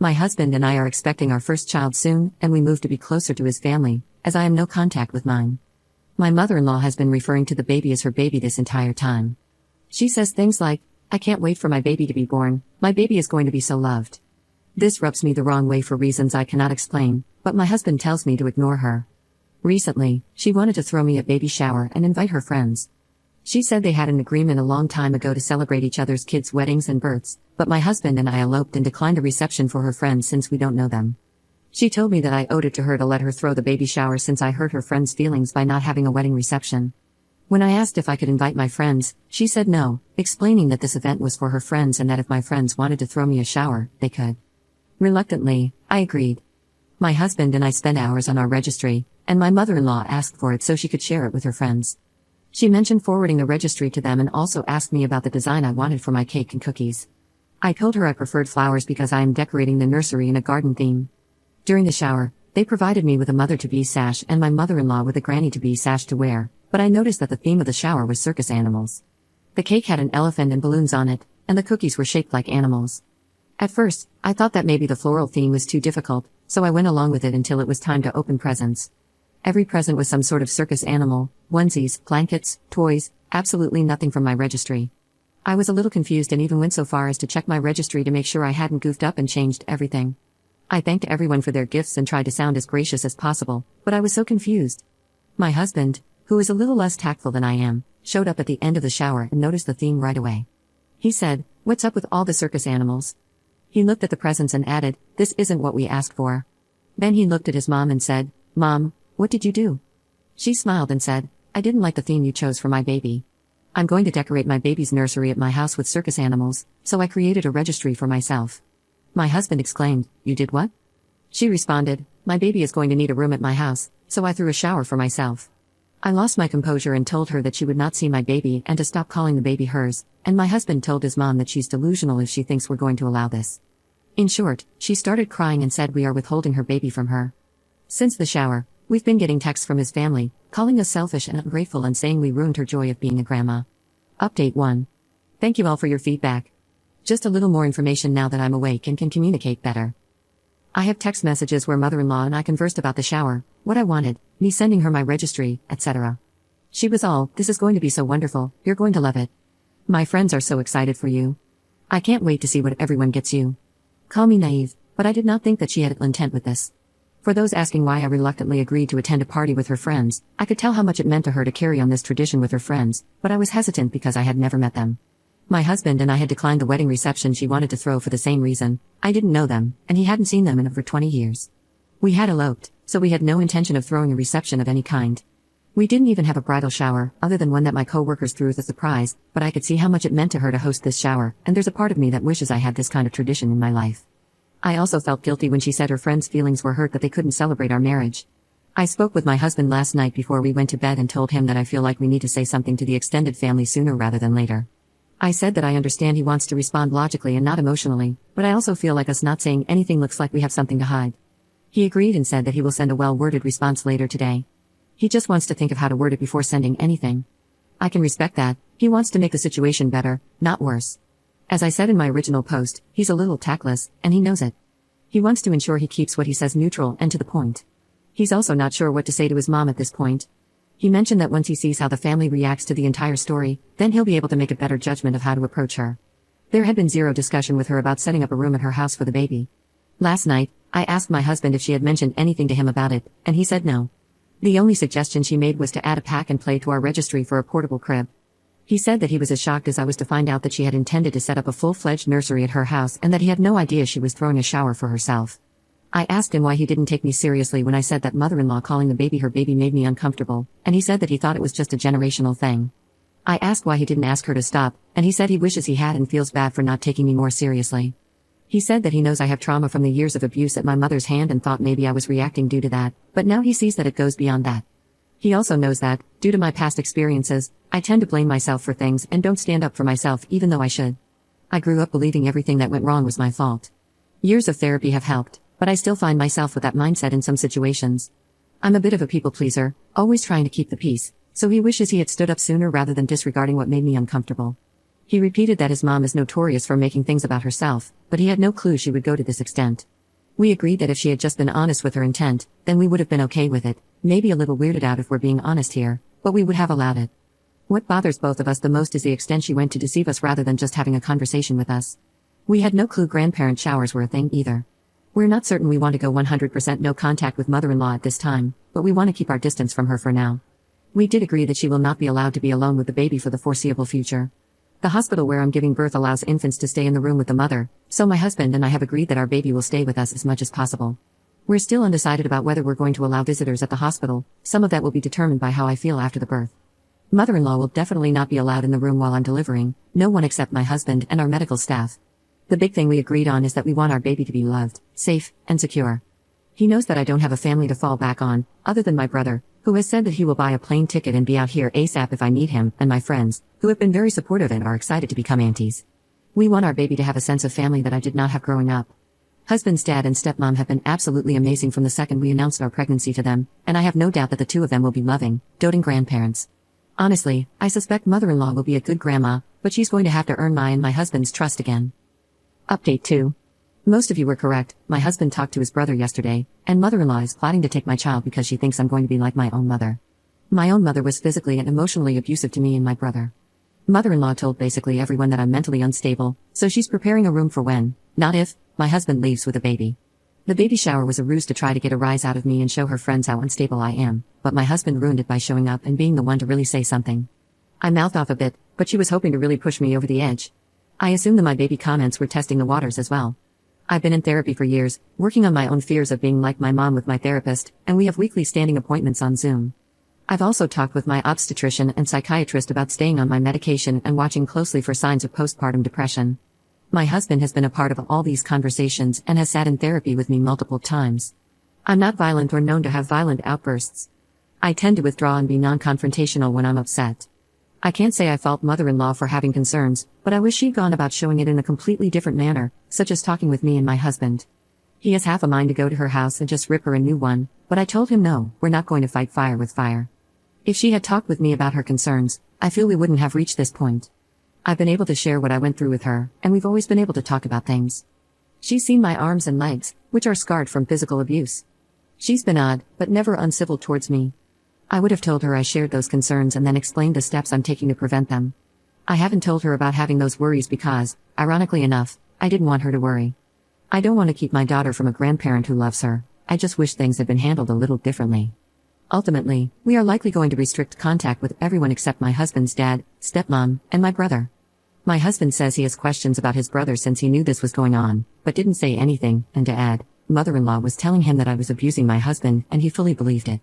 My husband and I are expecting our first child soon, and we moved to be closer to his family, as I am no contact with mine. My mother-in-law has been referring to the baby as her baby this entire time. She says things like, "I can't wait for my baby to be born, my baby is going to be so loved." This rubs me the wrong way for reasons I cannot explain, but my husband tells me to ignore her. Recently, she wanted to throw me a baby shower and invite her friends. She said they had an agreement a long time ago to celebrate each other's kids' weddings and births, but my husband and I eloped and declined a reception for her friends since we don't know them. She told me that I owed it to her to let her throw the baby shower since I hurt her friends' feelings by not having a wedding reception. When I asked if I could invite my friends, she said no, explaining that this event was for her friends and that if my friends wanted to throw me a shower, they could. Reluctantly, I agreed. My husband and I spent hours on our registry, and my mother-in-law asked for it so she could share it with her friends. She mentioned forwarding the registry to them and also asked me about the design I wanted for my cake and cookies. I told her I preferred flowers because I am decorating the nursery in a garden theme. During the shower, they provided me with a mother-to-be sash and my mother-in-law with a granny-to-be sash to wear, but I noticed that the theme of the shower was circus animals. The cake had an elephant and balloons on it, and the cookies were shaped like animals. At first, I thought that maybe the floral theme was too difficult, so I went along with it until it was time to open presents. Every present was some sort of circus animal, onesies, blankets, toys, absolutely nothing from my registry. I was a little confused and even went so far as to check my registry to make sure I hadn't goofed up and changed everything. I thanked everyone for their gifts and tried to sound as gracious as possible, but I was so confused. My husband, who is a little less tactful than I am, showed up at the end of the shower and noticed the theme right away. He said, "What's up with all the circus animals?" He looked at the presents and added, "This isn't what we asked for." Then he looked at his mom and said, "Mom, what did you do?" She smiled and said, "I didn't like the theme you chose for my baby. I'm going to decorate my baby's nursery at my house with circus animals, so I created a registry for myself." My husband exclaimed, "You did what?" She responded, "My baby is going to need a room at my house, so I threw a shower for myself." I lost my composure and told her that she would not see my baby and to stop calling the baby hers, and my husband told his mom that she's delusional if she thinks we're going to allow this. In short, she started crying and said we are withholding her baby from her. Since the shower, we've been getting texts from his family, calling us selfish and ungrateful and saying we ruined her joy of being a grandma. Update 1. Thank you all for your feedback. Just a little more information now that I'm awake and can communicate better. I have text messages where mother-in-law and I conversed about the shower, what I wanted, me sending her my registry, etc. She was all, "This is going to be so wonderful, you're going to love it. My friends are so excited for you. I can't wait to see what everyone gets you." Call me naive, but I did not think that she had ill intent with this. For those asking why I reluctantly agreed to attend a party with her friends, I could tell how much it meant to her to carry on this tradition with her friends, but I was hesitant because I had never met them. My husband and I had declined the wedding reception she wanted to throw for the same reason. I didn't know them, and he hadn't seen them in over 20 years. We had eloped, so we had no intention of throwing a reception of any kind. We didn't even have a bridal shower, other than one that my co-workers threw as a surprise, but I could see how much it meant to her to host this shower, and there's a part of me that wishes I had this kind of tradition in my life. I also felt guilty when she said her friends' feelings were hurt that they couldn't celebrate our marriage. I spoke with my husband last night before we went to bed and told him that I feel like we need to say something to the extended family sooner rather than later. I said that I understand he wants to respond logically and not emotionally, but I also feel like us not saying anything looks like we have something to hide. He agreed and said that he will send a well-worded response later today. He just wants to think of how to word it before sending anything. I can respect that. He wants to make the situation better, not worse. As I said in my original post, he's a little tactless, and he knows it. He wants to ensure he keeps what he says neutral and to the point. He's also not sure what to say to his mom at this point. He mentioned that once he sees how the family reacts to the entire story, then he'll be able to make a better judgment of how to approach her. There had been zero discussion with her about setting up a room at her house for the baby. Last night, I asked my husband if she had mentioned anything to him about it, and he said no. The only suggestion she made was to add a pack and play to our registry for a portable crib. He said that he was as shocked as I was to find out that she had intended to set up a full-fledged nursery at her house and that he had no idea she was throwing a shower for herself. I asked him why he didn't take me seriously when I said that mother-in-law calling the baby her baby made me uncomfortable, and he said that he thought it was just a generational thing. I asked why he didn't ask her to stop, and he said he wishes he had and feels bad for not taking me more seriously. He said that he knows I have trauma from the years of abuse at my mother's hand and thought maybe I was reacting due to that, but now he sees that it goes beyond that. He also knows that, due to my past experiences, I tend to blame myself for things and don't stand up for myself even though I should. I grew up believing everything that went wrong was my fault. Years of therapy have helped, but I still find myself with that mindset in some situations. I'm a bit of a people pleaser, always trying to keep the peace, so he wishes he had stood up sooner rather than disregarding what made me uncomfortable. He repeated that his mom is notorious for making things about herself, but he had no clue she would go to this extent. We agreed that if she had just been honest with her intent, then we would have been okay with it, maybe a little weirded out if we're being honest here, but we would have allowed it. What bothers both of us the most is the extent she went to deceive us rather than just having a conversation with us. We had no clue grandparent showers were a thing either. We're not certain we want to go 100% no contact with mother-in-law at this time, but we want to keep our distance from her for now. We did agree that she will not be allowed to be alone with the baby for the foreseeable future. The hospital where I'm giving birth allows infants to stay in the room with the mother, so my husband and I have agreed that our baby will stay with us as much as possible. We're still undecided about whether we're going to allow visitors at the hospital, some of that will be determined by how I feel after the birth. Mother-in-law will definitely not be allowed in the room while I'm delivering, no one except my husband and our medical staff. The big thing we agreed on is that we want our baby to be loved, safe, and secure. He knows that I don't have a family to fall back on, other than my brother, who has said that he will buy a plane ticket and be out here ASAP if I need him, and my friends, who have been very supportive and are excited to become aunties. We want our baby to have a sense of family that I did not have growing up. Husband's dad and stepmom have been absolutely amazing from the second we announced our pregnancy to them, and I have no doubt that the two of them will be loving, doting grandparents. Honestly, I suspect mother-in-law will be a good grandma, but she's going to have to earn my and my husband's trust again. Update 2. Most of you were correct, my husband talked to his brother yesterday, and mother-in-law is plotting to take my child because she thinks I'm going to be like my own mother. My own mother was physically and emotionally abusive to me and my brother. Mother-in-law told basically everyone that I'm mentally unstable, so she's preparing a room for when, not if, my husband leaves with a baby. The baby shower was a ruse to try to get a rise out of me and show her friends how unstable I am, but my husband ruined it by showing up and being the one to really say something. I mouthed off a bit, but she was hoping to really push me over the edge. I assume the my baby comments were testing the waters as well. I've been in therapy for years, working on my own fears of being like my mom with my therapist, and we have weekly standing appointments on Zoom. I've also talked with my obstetrician and psychiatrist about staying on my medication and watching closely for signs of postpartum depression. My husband has been a part of all these conversations and has sat in therapy with me multiple times. I'm not violent or known to have violent outbursts. I tend to withdraw and be non-confrontational when I'm upset. I can't say I fault mother-in-law for having concerns, but I wish she'd gone about showing it in a completely different manner, such as talking with me and my husband. He has half a mind to go to her house and just rip her a new one, but I told him no, we're not going to fight fire with fire. If she had talked with me about her concerns, I feel we wouldn't have reached this point. I've been able to share what I went through with her, and we've always been able to talk about things. She's seen my arms and legs, which are scarred from physical abuse. She's been odd, but never uncivil towards me. I would have told her I shared those concerns and then explained the steps I'm taking to prevent them. I haven't told her about having those worries because, ironically enough, I didn't want her to worry. I don't want to keep my daughter from a grandparent who loves her, I just wish things had been handled a little differently. Ultimately, we are likely going to restrict contact with everyone except my husband's dad, stepmom, and my brother. My husband says he has questions about his brother since he knew this was going on, but didn't say anything, and to add, mother-in-law was telling him that I was abusing my husband and he fully believed it.